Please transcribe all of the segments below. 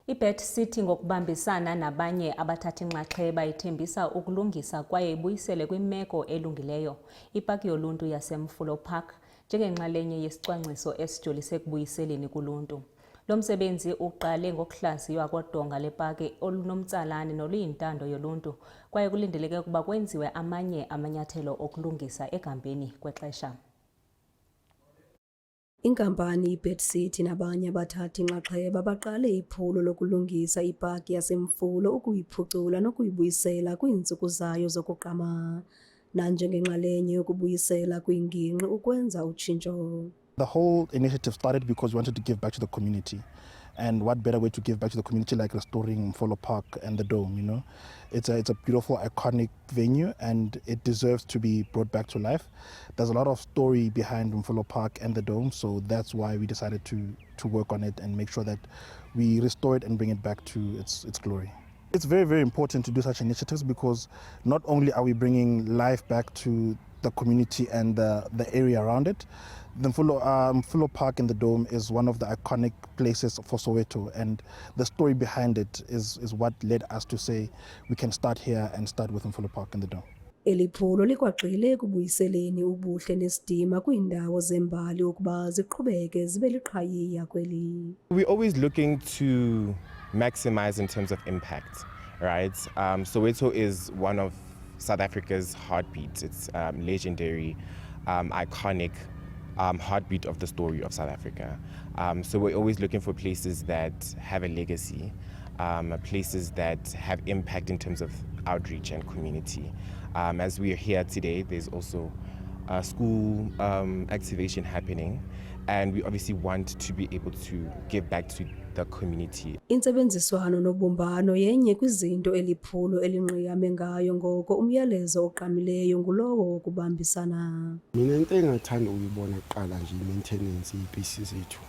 iBed City ngokubambisana nabanye abathatha inxaxheba ithembisa ukulungisa kwaye ibuyisele kwimeko elungileyo ipaki yoluntu yaseMfulo Park njengenxalenye yesicwangciso esijolise ekubuyiseleni kuluntu. Lo msebenzi uqale ngokuhlaziywa kodonga lepaki olunomtsalane noluyintando yoluntu kwaye kulindeleke ukuba kwenziwe amanye amanyathelo okulungisa ekambeni kwexesha. Inkampani iBed City nabanye abathathi inxaxheba baqale iphulo lokulungisa ipaki yaseMfulo ukuyiphucula nokuyibuyisela kwiintsuku zayo zokuqama nanjengenxalenye yokubuyisela kwingingqi ukwenza utshintsho. The whole initiative started because we wanted to give back to the community. And what better way to give back to the community like restoring Mfulo Park and the Dome, you know? It's a beautiful, iconic venue and it deserves to be brought back to life. There's a lot of story behind Mfulo Park and the Dome, so that's why we decided to work on it and make sure that we restore it and bring it back to its glory. It's very, very important to do such initiatives because not only are we bringing life back to the community and the area around it, the Mfulo Park and the Dome is one of the iconic places for Soweto, and the story behind it is what led us to say we can start here and start with Mfulo Park and the Dome. Eliphulo likwagxile ekubuyiseleni ubuhle nesidima kwiindawo zembali ukuba ziqhubeke zibe liqhayiya kweli. We're always looking to maximize in terms of impact, right? Soweto is one of South Africa's heartbeats. It's legendary, iconic heartbeat of the story of South Africa. So we're always looking for places that have a legacy, places that have impact in terms of outreach and community. As we are here today, there's also a school activation happening, and we obviously want to be able to give back to the community. Intsebenziswano nobumbano yenye kwizinto eliphulo elinqiyame ngayo ngoko umyalezo oqamileyo ngulowo wokubambisana. Mina into engathanda ukuyibona kuqala nje i-maintenance yey'pesi zethu,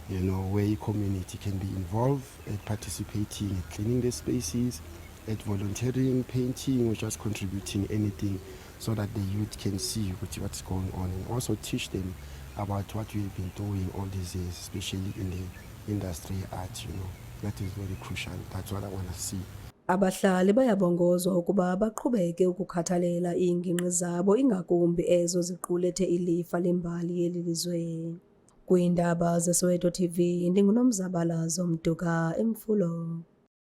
you know, where community can be involved at participating, at cleaning the spaces, at volunteering, painting, or just contributing anything so that the youth can see what's going on and also teach them about what we've been doing all these years, especially in the industry art, you know. That is very crucial. That's what I want to see. Abahlali bayabongozwa ukuba baqhubeke ukukhathalela iingingqi zabo ingakumbi ezo ziqulethe ilifa lembali yeli lizwe. Kwiindaba zeSoweto TV ndinguNomzabalazo Mduka eMfulo.